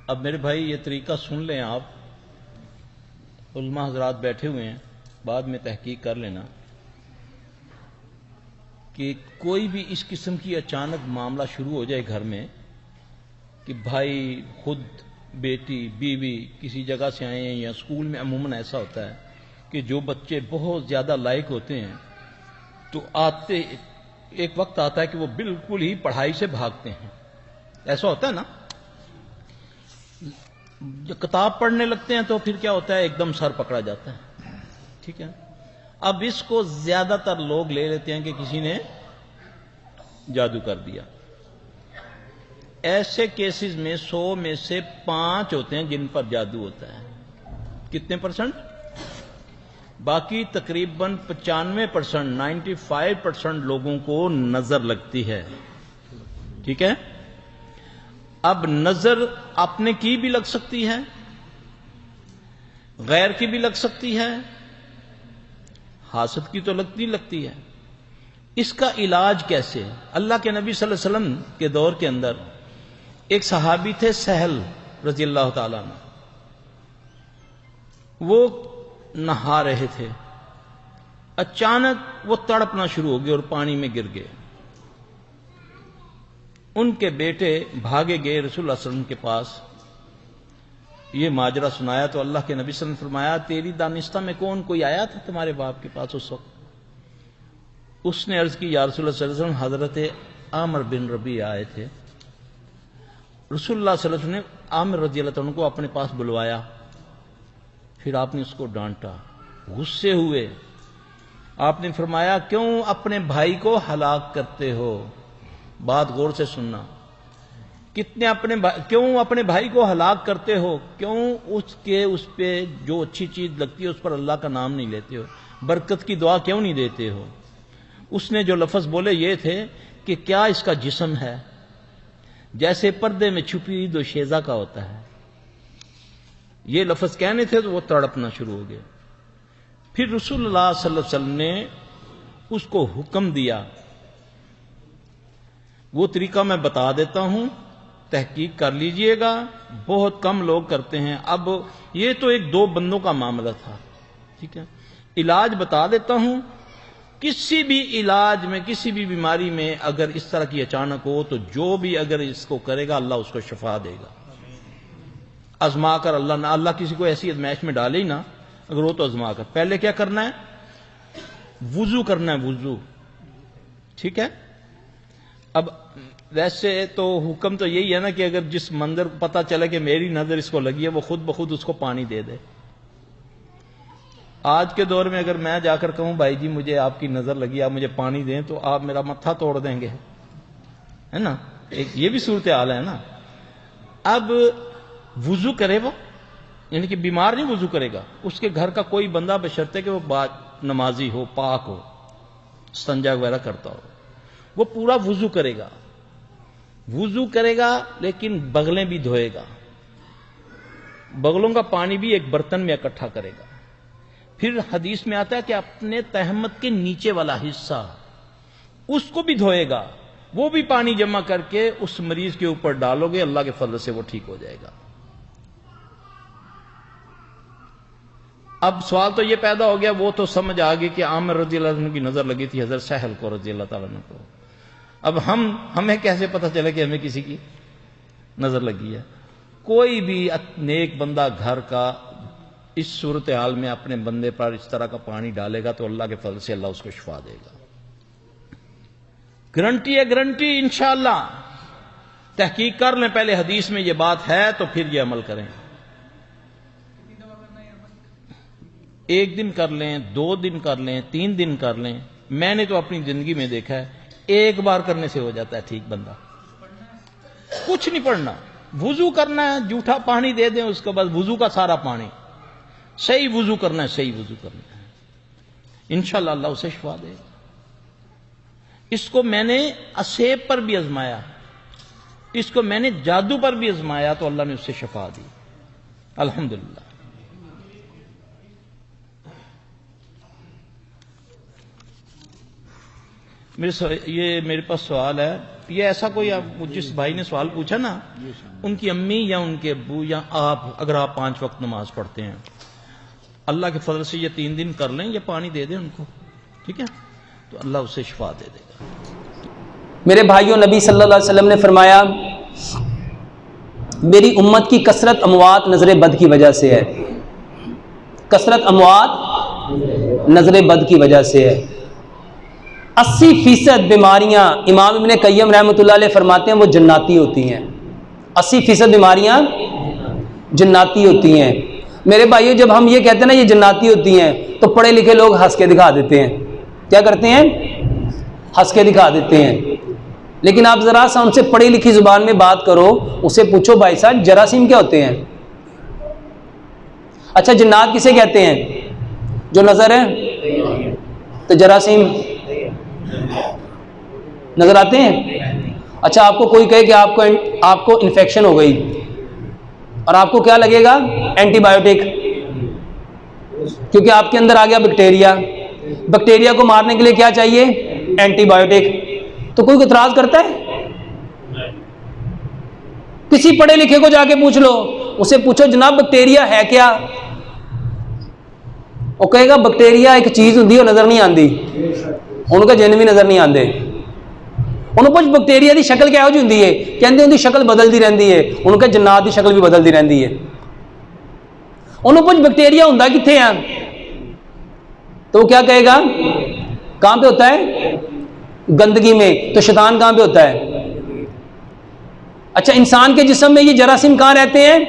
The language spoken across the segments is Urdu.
اب میرے بھائی یہ طریقہ سن لیں آپ، علماء حضرات بیٹھے ہوئے ہیں، بعد میں تحقیق کر لینا کہ کوئی بھی اس قسم کی اچانک معاملہ شروع ہو جائے گھر میں کہ بھائی خود بیٹی بیوی کسی جگہ سے آئے ہیں، یا اسکول میں عموماً ایسا ہوتا ہے کہ جو بچے بہت زیادہ لائق ہوتے ہیں تو آتے ایک وقت آتا ہے کہ وہ بالکل ہی پڑھائی سے بھاگتے ہیں، ایسا ہوتا ہے نا، جب کتاب پڑھنے لگتے ہیں تو پھر کیا ہوتا ہے ایک دم سر پکڑا جاتا ہے، ٹھیک ہے۔ اب اس کو زیادہ تر لوگ لے لیتے ہیں کہ کسی نے جادو کر دیا۔ ایسے کیسز میں 100 میں سے 5 ہوتے ہیں جن پر جادو ہوتا ہے۔ کتنے پرسنٹ؟ باقی تقریباً 95%، 95% لوگوں کو نظر لگتی ہے، ٹھیک ہے۔ اب نظر اپنے کی بھی لگ سکتی ہے، غیر کی بھی لگ سکتی ہے، حاسد کی تو لگتی ہے۔ اس کا علاج کیسے؟ اللہ کے نبی صلی اللہ علیہ وسلم کے دور کے اندر ایک صحابی تھے سہل رضی اللہ تعالیٰ عنہ، وہ نہا رہے تھے، اچانک وہ تڑپنا شروع ہو گئے اور پانی میں گر گئے۔ ان کے بیٹے بھاگے گئے رسول اللہ صلی اللہ علیہ وسلم کے پاس، یہ ماجرا سنایا تو اللہ کے نبی صلی اللہ علیہ وسلم نے فرمایا تیری دانستہ میں کون کوئی آیا تھا تمہارے باپ کے پاس اس وقت؟ اس نے عرض کی یا رسول اللہ صلی اللہ علیہ وسلم حضرت عامر بن ربیع آئے تھے۔ رسول اللہ صلی اللہ علیہ وسلم نے عامر رضی اللہ عنہ کو اپنے پاس بلوایا، پھر آپ نے اس کو ڈانٹا، غصے ہوئے، آپ نے فرمایا کیوں اپنے بھائی کو ہلاک کرتے ہو؟ بات غور سے سننا، کیوں اپنے بھائی کو ہلاک کرتے ہو؟ کیوں اس پہ جو اچھی چیز لگتی ہے اس پر اللہ کا نام نہیں لیتے ہو؟ برکت کی دعا کیوں نہیں دیتے ہو؟ اس نے جو لفظ بولے یہ تھے کہ کیا اس کا جسم ہے جیسے پردے میں چھپی دو شیزہ کا ہوتا ہے؟ یہ لفظ کہنے تھے تو وہ تڑپنا شروع ہو گئے۔ پھر رسول اللہ صلی اللہ علیہ وسلم نے اس کو حکم دیا، وہ طریقہ میں بتا دیتا ہوں، تحقیق کر لیجئے گا، بہت کم لوگ کرتے ہیں۔ اب یہ تو ایک 2 بندوں کا معاملہ تھا، ٹھیک ہے، علاج بتا دیتا ہوں۔ کسی بھی علاج میں، کسی بھی بیماری میں اگر اس طرح کی اچانک ہو تو جو بھی اگر اس کو کرے گا اللہ اس کو شفا دے گا، آزما کر۔ اللہ کسی کو ایسی ازمائش میں ڈالے ہی نہ، اگر وہ تو آزما کر۔ پہلے کیا کرنا ہے؟ وضو کرنا ہے، وضو، ٹھیک ہے۔ اب ویسے تو حکم تو یہی ہے نا کہ اگر جس منظر کو پتا چلے کہ میری نظر اس کو لگی ہے وہ خود بخود اس کو پانی دے دے۔ آج کے دور میں اگر میں جا کر کہوں بھائی جی مجھے آپ کی نظر لگی، آپ مجھے پانی دیں، تو آپ میرا متھا توڑ دیں گے، ہے نا، یہ بھی صورتحال ہے نا۔ اب وضو کرے وہ، یعنی کہ بیمار نہیں وضو کرے گا، اس کے گھر کا کوئی بندہ بشرطے کہ وہ نمازی ہو، پاک ہو، استنجا وغیرہ کرتا ہو، وہ پورا وضو کرے گا، وضو کرے گا لیکن بغلیں بھی دھوئے گا، بغلوں کا پانی بھی ایک برتن میں اکٹھا کرے گا۔ پھر حدیث میں آتا ہے کہ اپنے تہمت کے نیچے والا حصہ اس کو بھی دھوئے گا، وہ بھی پانی جمع کر کے اس مریض کے اوپر ڈالو گے، اللہ کے فضل سے وہ ٹھیک ہو جائے گا۔ اب سوال تو یہ پیدا ہو گیا، وہ تو سمجھ آ گئی کہ عامر رضی اللہ عنہ کی نظر لگی تھی حضرت سہل کو رضی اللہ تعالیٰ عنہ کو۔ اب ہمیں کیسے پتہ چلے کہ ہمیں کسی کی نظر لگی ہے؟ کوئی بھی نیک بندہ گھر کا اس صورتحال میں اپنے بندے پر اس طرح کا پانی ڈالے گا تو اللہ کے فضل سے اللہ اس کو شفا دے گا، گارنٹی ہے، گارنٹی انشاءاللہ۔ تحقیق کر لیں پہلے حدیث میں یہ بات ہے تو پھر یہ عمل کریں۔ 1 دن کر لیں، 2 دن کر لیں، 3 دن کر لیں، میں نے تو اپنی زندگی میں دیکھا ہے 1 بار کرنے سے ہو جاتا ہے ٹھیک بندہ۔ کچھ نہیں پڑھنا، وضو کرنا ہے، جھوٹا پانی دے دیں اس کے بعد وضو کا سارا پانی، صحیح وضو کرنا ہے، صحیح وضو کرنا ہے، انشاءاللہ اللہ اسے شفا دے گا۔ اس کو میں نے اسیب پر بھی آزمایا، اس کو میں نے جادو پر بھی آزمایا تو اللہ نے اس سے شفا دی، الحمدللہ۔ یہ میرے پاس سوال ہے یہ ایسا کوئی جس بھائی نے سوال پوچھا نا، ان کی امی یا ان کے ابو یا آپ، اگر آپ 5 وقت نماز پڑھتے ہیں، اللہ کے فضل سے یہ 3 دن کر لیں، یہ پانی دے دیں ان کو، ٹھیک ہے، تو اللہ اسے شفا دے دے گا۔ میرے بھائیوں، نبی صلی اللہ علیہ وسلم نے فرمایا میری امت کی کثرت اموات نظر بد کی وجہ سے ہے، کثرت اموات نظر بد کی وجہ سے ہے۔ 80% بیماریاں امام ابن قیم رحمۃ اللہ علیہ فرماتے ہیں وہ جناتی ہوتی ہیں، 80% بیماریاں جناتی ہوتی ہیں۔ میرے بھائیو، جب ہم یہ کہتے ہیں نا یہ جناتی ہوتی ہیں، تو پڑھے لکھے لوگ ہنس کے دکھا دیتے ہیں، کیا کرتے ہیں؟ ہنس کے دکھا دیتے ہیں۔ لیکن آپ ذرا سا ان سے پڑھی لکھی زبان میں بات کرو، اسے پوچھو بھائی صاحب جراثیم کیا ہوتے ہیں؟ اچھا جنات کسے کہتے ہیں؟ جو نظر ہے، تو جراثیم نظر آتے ہیں؟ اچھا آپ کو کوئی کہے کہ آپ کو انفیکشن ہو گئی اور آپ کو کیا لگے گا؟ اینٹی بایوٹک، کیونکہ آپ کے اندر آ گیا بیکٹیریا، بیکٹیریا کو مارنے کے لیے کیا چاہیے؟ Antibiotic. تو کوئی اعتراض کرتا ہے؟ کسی پڑھے لکھے کو جا کے پوچھ لو، اسے پوچھو جناب بیکٹیریا ہے کیا؟ وہ کہے گا بیکٹیریا ایک چیز ہوندی ہے نظر نہیں آندی، ان کا جن بھی نظر نہیں آندے۔ انہوں کچھ بیکٹیریا دی شکل کیا ہو جی ہوندی ہے؟ کہندے ان دی شکل بدلتی رہندی ہے، ان کے جنات دی شکل بھی بدلتی رہندی ہے۔ انہوں کچھ بیکٹیریا ہوندا کتھے ہیں؟ تو وہ کیا کہے گا؟ کہاں پہ ہوتا ہے؟ گندگی میں۔ تو شیطان کہاں پہ ہوتا ہے؟ اچھا انسان کے جسم میں یہ جراثیم کہاں رہتے ہیں؟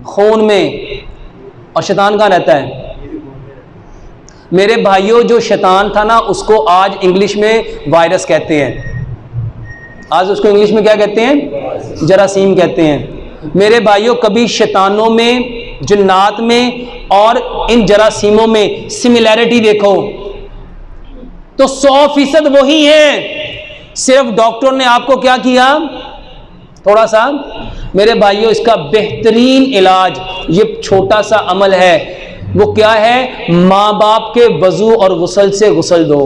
خون میں۔ اور شیطان کہاں رہتا ہے؟ میرے بھائیوں، جو شیطان تھا نا اس کو آج انگلش میں وائرس کہتے ہیں، آج اس کو انگلش میں کیا کہتے ہیں؟ جراثیم کہتے ہیں۔ میرے بھائیوں، کبھی شیطانوں میں، جنات میں اور ان جراثیموں میں سملیرٹی دیکھو تو 100% وہی ہیں، صرف ڈاکٹر نے آپ کو کیا کیا؟ تھوڑا سا۔ میرے بھائیوں، اس کا بہترین علاج یہ چھوٹا سا عمل ہے، وہ کیا ہے؟ ماں باپ کے وضو اور غسل سے غسل دو۔